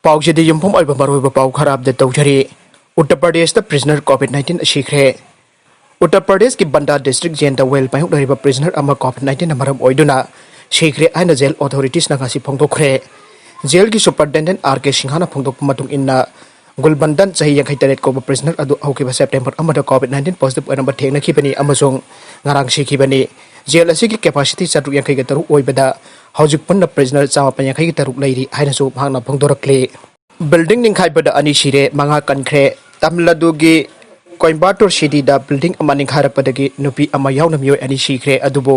पाउसेदी युमफम ओइबा मरोइबा पाउ खराब दे तौजरी Uttar Pradesh the prisoner कोविड-19 अशिखरे उत्तर प्रदेश की बंडा डिस्ट्रिक्ट जेल द वेल पाइहुक दरिबा प्रिजनर अमा कोविड-19 नमरम ओइदुना शिखरे आइना जेल अथॉरिटीज ना गासी फोंदोखरे जेल की सुपरिटेंडेंट आर के सिंहाना फोंदोक मतुंग इन्ना गुलबंदन चाही यांखै तरेट को प्रिजनर अदु हौकिबा सेप्टेम्बर अमदा कोविड-19 पॉजिटिव ओइनबा थेंगनाखिबनी अमसोंग ngarang sikibani जेल असि कैपेसिटी चतुक यांखै तरु ओइबदा हौजिक पुन्ना प्रिजनर चामा यांखै तरु लैरी हाइनसु भागना फोंदोरक्ले बिल्डिंग निंखाइबदा अनि सिरे मंगा कनख्रे तमलदुगी कोइम्बाटोर सिटी दा बिल्डिंग अमा निंखारपदगी नुपी अमा यावना मियोय अनि सिखरे अदुबो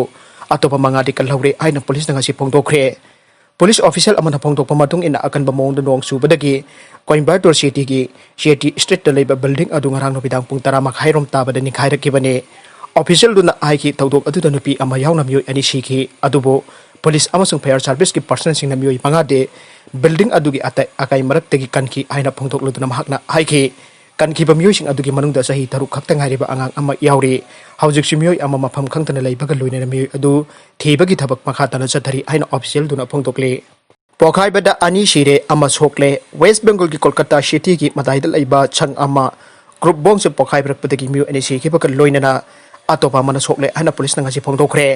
अतोपा मंगा दि कलहौरे आइना पुलिस नंगासि फोंदोखरे पुलिस ऑफिशियल अमना फोंदोकपा मतुंग इन अकनबा मोंग नोंग सुबदगी कोइम्बाटोर सिटी की सिटी स्ट्रीट दा लेबा बिल्डिंग अदु ngarang नुबिदांग पुंग 10 मखाइरोम ताबदा निंखाइरकिबने ऑफिशियल दुना आइकी तौदोक अदुदा नुपी अमा यावना मियोय अनि सिखि अदुबो पुलिस अमसुंग फायर सर्विस की पर्सन सिंग मियोय मंगादे बिल्डिंग अदुगी अकाई मरक्तगी कनकी आइना फोंदोकलुदुना महकना आइकी कनकीबा मियोयसिंग अदुगी मनुंगदा सही तरुक खक्ता ngairiba angang ama yauri haujik simiyoy ama mafam khangtana leibaga loinena miyoy adu thibagi thabak makha tana chathari aina official duna phongtokle pokhaibada ani shire ama sokle west bengal ki kolkata city ki mataida leiba chang ama group bong se pokhaibrakpadagi miyoy ani sikhibaga loinena atopa mana sokle aina police nangasi phongtokre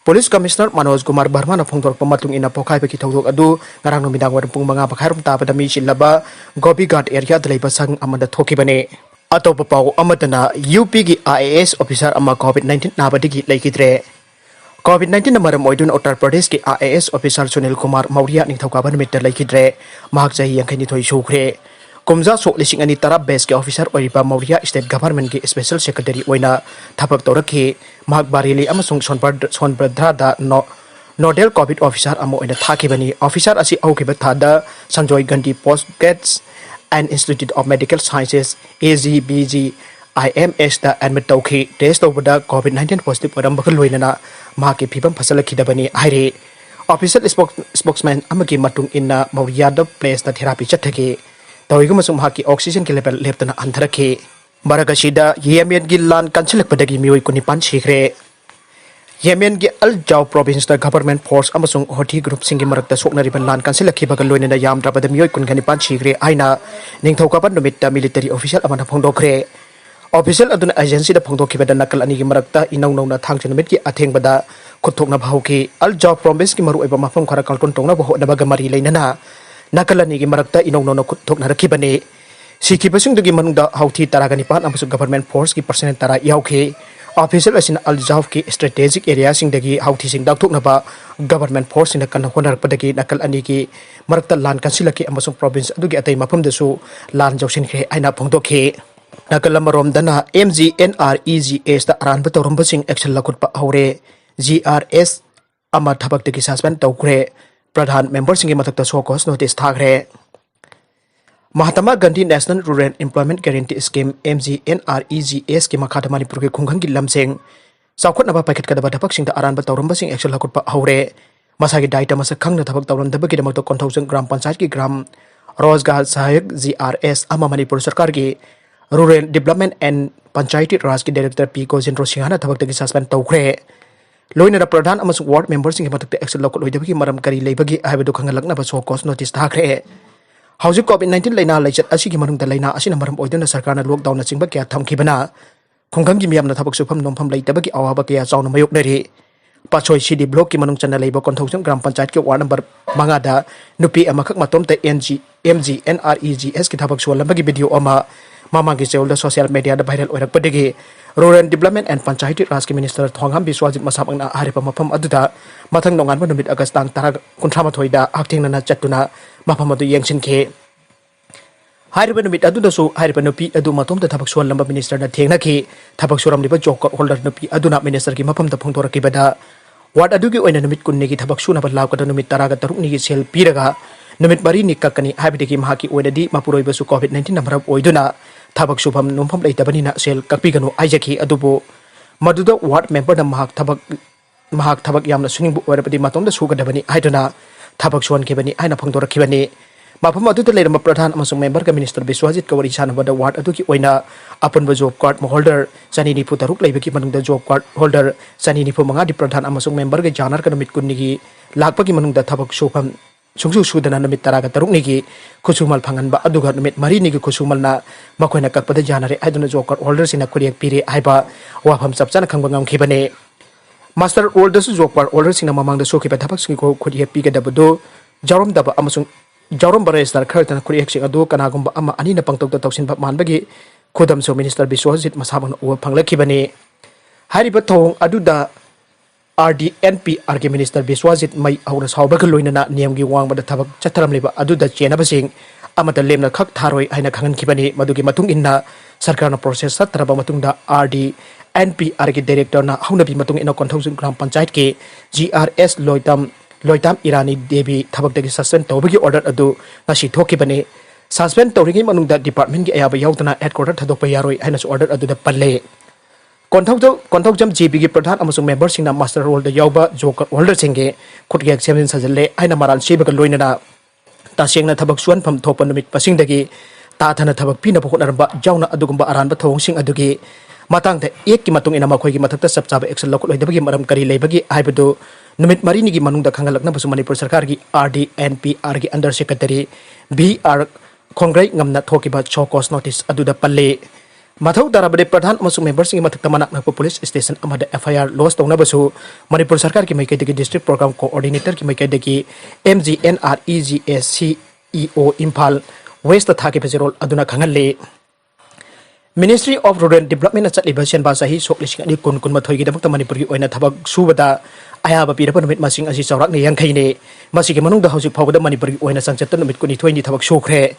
Police Commissioner Manoj Kumar Barma na phongdor pamatung ina pokai baki thawdok adu ngarang no midang warung pung manga bakhairum ta pada mi silaba Gobi Ghat area dalaiba sang amada thokibane atopa pau amatana UP gi IAS officer ama COVID-19 nabadigi laikidre COVID-19 namaram oidun Uttar Pradesh ki IAS officer Sunil Kumar Maurya ningthauka ban meter laikidre mahak jahi yankhani thoi sukre kumja sok lising ani tarab base ke officer oiba Maurya state government ki special secretary oina thapak torakhi mahak barili amasung sonbradra da nodal covid officer amo oina thakibani officer asi aukiba thada Sanjoy Gandhi Post Gates and Institute of Medical Sciences AZBG IMS da admit tawki test over covid-19 positive oram bakal loinana mahaki phibam phasalakidabani haire official spokesman amagi matung inna Maurya da place da therapy chathagi तौगमसुम हाकी oxygen के level लेप्तना अंधरखे मरगसीदा Yemen की लान कंसिलक पदगी मियोय कुनिपान सिखरे Yemen की Al Jawf province द गवर्नमेंट फोर्स अमसुम होठी ग्रुप सिंग की मरकता सोकनरिबन लान कंसिलक बगल लोइना यामद्राबद मियोय कुनगनिपान सिखरे आइना निंगथौकाबन नुमित्ता मिलिटरी ऑफिशियल अमना फोंदोखरे ऑफिशियल अदुन एजेंसी द फोंदोखिबदा नकल अनि की मरकता इनौ नौना थांगच नुमित की अथेंगबदा खुथोकना भावकी अल जाव प्रोविंस की मरु एबा मफम खरा कल्टोन तोंगना बहोदबा गमरी लेनना नाकलनी की मरकता इनौनो खुथोकना रखिबने सिखिबसिंगदगी मनुंगदा हौथी तरागनिपान अमसु गवर्नमेंट फोर्स की पर्सनल तरा यावखे ऑफिशियल असिन अलजाव की स्ट्रेटेजिक एरिया सिंगदगी हौथी सिंग दाथोकनबा गवर्नमेंट फोर्स सिंग कन होनरपदगी नकल अनि की मरकता लान कंसिलकी अमसु प्रोविंस अदुगी अतै मफमदसु लान जौसिनखे आइना फोंदोखे नकल मरोमदना MGNREGS दा अरानब तौरंबसिंग एक्शन लखुटपा हौरे GRS अमा थबकदगी सस्पेंड तौखरे प्रधान मेंबर सिंह मथक्ता सोकोस नोटिस थागरे Mahatma Gandhi National Rural Employment Guarantee Scheme MGNREGS की मखादा मणिपुर के खुंगंग की लमसेंग साउखटनबा पाइखटकदबा थबकसिंग अरानब तौरंबसिंग एक्शन लखुटपा हौरे मसागी डाइट मसक खंगना थबक तौरंदबगी दमक कोंथौजन ग्राम पंचायत की ग्राम रोजगार सहायक GRS अमा मणिपुर सरकार की रूरल डेवलपमेंट एंड पंचायती राज की डायरेक्टर P Kojenro सिंहाना थबकदगी सस्पेंड तौखरे लोइना प्रधान अमसुंग वार्ड मेंबर सिंह मथक्ता एक्शन लौकट लोइदबगी मरम करी लेबगी हाइबदु खंगलकनबा सोकोस नोटिस थाखरे हौजिक कोविड-19 लाइना लाइचत असिगी मनुंगदा लाइना असिना मरम ओइदुना सरकारना लॉकडाउन चिंबा क्या थमखिबना खुंगंगी मियामना थबक सुफम नोमफम लाइतबगी अवाबा क्या चाउना मयोकनरी पाछोय सिडी ब्लॉक की मनुंग चना लेबा कोंथौजन ग्राम पंचायत के वार्ड नंबर 5 दा नुपी अमखक मतोमते MGNREGS की थबक सोलंबगी वीडियो अमा मामागी चेउलदा सोशल मीडिया दा वायरल ओरकपदगी रूरल डेवलपमेंट एंड पंचायती राज के मिनिस्टर थोंगाम बिस्वाजित मसामंगना हारिपा मफम अदुदा मथंग नोंगानबा नुमित अगस्त तांग 19 दा आक्थिंगना चट्टुना मफम अदु येंगसिनखे हारिपा नुमित अदुदसु हारिपा नुपी अदु मतोमदा थबक सोलंबा मिनिस्टर ना थेंगनाखि थबक सोरमलिबा जॉब कार्ड होल्डर नुपी अदुना मिनिस्टर की मफम दा फोंदोरकिबदा वार्ड अदुगी ओइना नुमित कुन्नेगी थबक सुनबा लावकदा नुमित 13 निगी सेल पीरगा नुमित मरी निककनी हाबिदगी महाकी ओइनदी मपुरोइबसु कोविड-19 नंबर ओइदुना थबक सुफम नुमफम लेतबनिना सेल कक्पीगनो आइजकी अदुबो मदुदा वार्ड मेंबर महक थबक यामना सुनिंगबु ओरबदी मतोमदा सुगदबनी हाइदुना थबक सोनखेबनी आइना फंगदोरखिबनी मफम अदुदा लेरम प्रधान अमसुंग मेंबर का मिनिस्टर बिस्वाजित कवरी सानबदा वार्ड अदुकी ओइना अपुनबा जॉब कार्ड होल्डर 294 लेबकी मनुंगदा जॉब कार्ड होल्डर 295 दि प्रधान अमसुंग मेंबर के जानर का नुमित कुन्निगी लाखपकी मनुंगदा थबक सुफम sungsu sudana numit taraga tarukni gi khusumal phangan ba aduga numit mari ni gi khusumal na makoina kakpada janare aduna job card holder sina kuriyak pire haiba wafam chapchana khangba ngam khibane master holder su job card holder sina mamang da soki ba thapak singi ko kuriyak pi ga dabado jarom daba amasung jarom bare star khartana kuriyak sing adu kana gumba ama ani na pangtok ta tawsin ba manbagi khudam so minister biswajit masabang u phanglakhibane hariba thong aduda RDNP RK Minister Biswajit Mai Aura Sauba Loinana Niamgi Wang Bada Tabak Chataram Liba Aduda Chena Basing Amata Lemna Kak Tharoi Aina Kangan Kibani Madugi Matung Inna Sarkana Process Satraba Matungda RDNP RK Director Na Haunabi Matung Ina Konthousing Gram Panchayat Ke GRS Loitam Irani Devi Tabak Dagi Suspend Tobagi Order Adu Nashi Thokibani Suspend Torigi Manungda Department Ki Ayaba Yautana Headquarter Thadokpa Yaroi Ainas Order Adu Da Palle Konthok JP ki pradhan amasung member singna master role da yauba joker holder singge khutge examen sajale aina maral sibaga loinana tasengna thabak suan pham thopa numit pasing dagi ta thana thabak pina pokhnarba jauna adugumba aran ba thong sing adugi matang da ek ki matung ina makhoi ki mathakta sabchaba action lokol loidabagi maram kari leibagi aibadu numit marini gi manung da khangalakna basu manipur sarkar gi RDNP R gi under secretary BR Congress ngamna thokiba chokos notice aduda palle Mathau Darabade Pradhan Masuk members in Matakamanak Napo Police Station Amada FIR Loss Tongnabasu Manipur Sarkar ki Maikadeki District Program Coordinator ki Maikadeki MGNREGS CEO Impal West Thaki Pezerol Aduna Kangale Ministry of Rural Development at Liberation Basahi Soklish and Kun Matoi Gidamata Manipuri Oina Tabak Subada Ayaba Pirapon with Masing as Sarak Yankane Masiki Manung the House of Power Manipuri Oina Sanchatan with Kuni 20 Tabak Shokre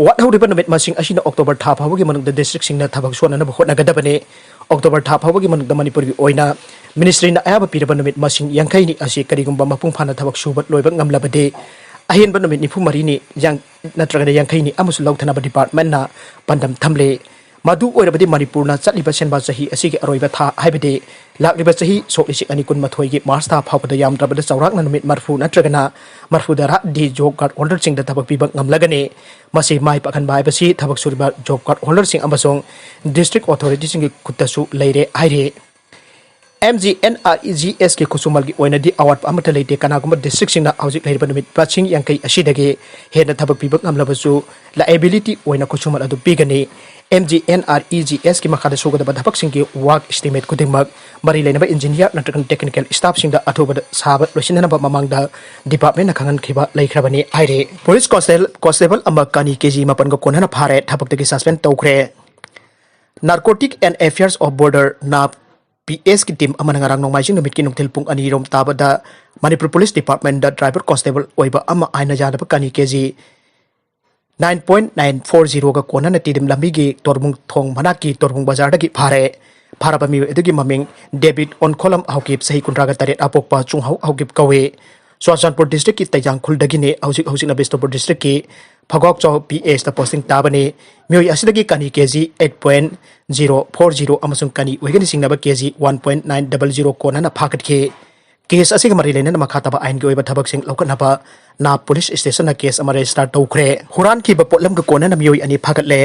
What how depend with Masing Ashina October Tap Hawagi Manung the district sing Tabak Swan and Nagadabane October Tap Hawagi Manung the Manipuri Oina Ministry na Ayaba Pirapan with Masing Yankani Asi Karigumba Mapung Tabak Subat Loibang Labade Ahin Banamit Nipu Marini Yang Natraga Yankani Amus Lautanaba Department na Pandam Tamle Madu Orabadi Manipurna Satlibasan Basahi Asiki Aroibata Hibade Lakibasahi Solisik Anikun Matoigi Marsta Papa Yam Trabada Saurak Namit Marfu Natragana Marfudara di Job Card Holder Sing the Tabak Pibak Namlagane Masi Mai Pakan Basi Tabak Surba Job Card Holder Sing Amazon District Authorities in Kutasu Leire Aire MGNREGS ke Kusumalgi Oinadi Award Amatalate Kanaguma District Sing Housing Labanamit Patching Yankai Ashidage Head the Tabak Pibak Namlabasu Liability Oina Kusumal Adu Pigane MGNREGS ki makada sugada badhapak singki work estimate kudingmak mari lenaba engineer natrakan technical staff singda athoba sabat losinana ba mamangda department na khangan khiba laikhrabani aire police constable amakani kg mapan go konana phare thapak teki suspend tawkhre narcotic and affairs of border na PS ki team amana ngarang nongmaising numit ki nungthil pung ani rom tabada Manipur police department da driver constable oiba ama aina jada ba kani kg 9.940 ga kona na tidim lambigi torbung thong manaki torbung bazar dagi phara ba mi edugi maming David on column haukip sahi kunraga taret apokpa chunghau haukip kawe Swasanpur district ki tayang khul dagi ne housing na Bestopur district ki phagok chaw PS ta posting tabane mioi asidagi kani kg 8.040 amasung kani wegani singnaba kg 1.900 kona na phakat ke case asig mari lena makhataba ain gi oiba thabak sing laukanaba na police station na case amare start tawkhre huran ki ba potlam ga kona na mioi ani phakat le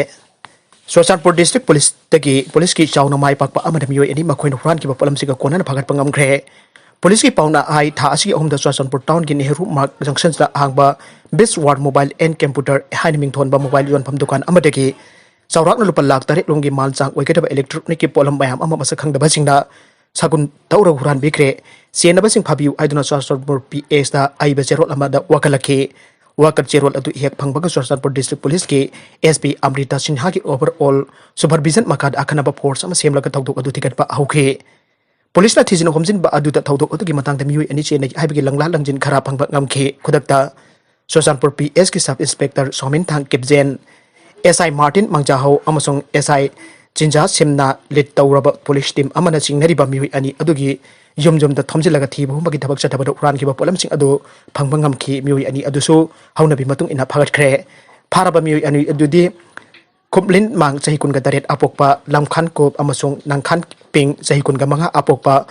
Swasanpur district police tagi police ki chawna mai pakpa amada mioi ani makhoin huran ki ba potlam siga kona na phakat pangam khre police ki pauna ai tha asi ahum da Swasanpur town ki Nehru Mark junction da hangba best ward mobile and computer hainiming thon ba mobile yon pham dukan amadagi chawrak na lupa lak tare longi mal chang oikataba electronic ki polam bayam ama masakhang da basingda Sagun Taura Huran Bikre, Sienabasing Pabu, I do not Swasanpur PS da Aiba Zerol Amada Wakalake, Wakar Zerol Adu Hek Pangbaga Swasanpur District Police Ke, SP Amrita Sinhaki overall, Supervision Makad Akanaba Ports, and same like a Taudo Adu Ticket Ba Hauke. Police na Tizin Homzin Ba Adu Taudo Adu Matang the Mu and Nichi and Ibigi Langlang Jin Karapang Ngamke, Kudakta, Swasanpur PS Ki Sub Inspector Somin Tang Kipzen, SI Martin Mangjaho, Amazon SI. Jinja Simna lit Tauraba police team amana sing nariba miwi ani adugi yum da thomjilaga thibu magi thabak chatabada uran kiba polam sing adu phangbangam ki miwi ani adusu hauna bi matung ina phagat khre pharaba miwi ani adudi komplain mang chahi kun ga daret apokpa lamkhan ko amasung nangkhan ping chahi kun ga manga apokpa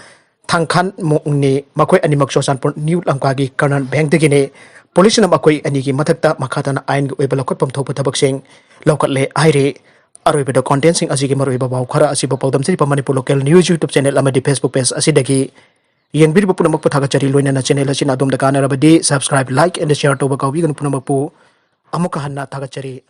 thangkhan mongni makoi ani mak Swasanpur new lamka gi Colonel Bank de gine police na makoi ani gi mathakta makhata na ain gi oibala khot pam thopa thabak sing lokat le aire Aroibada content sing asigi maroiba baw khara asiba pawdam siri pa Manipur local news YouTube channel amadi Facebook page asidagi yengbi punamak pu thagachari loina channel asina adom da kana rabadi subscribe like and share to ba kawbi gan punamak pu amuka hanna thagachari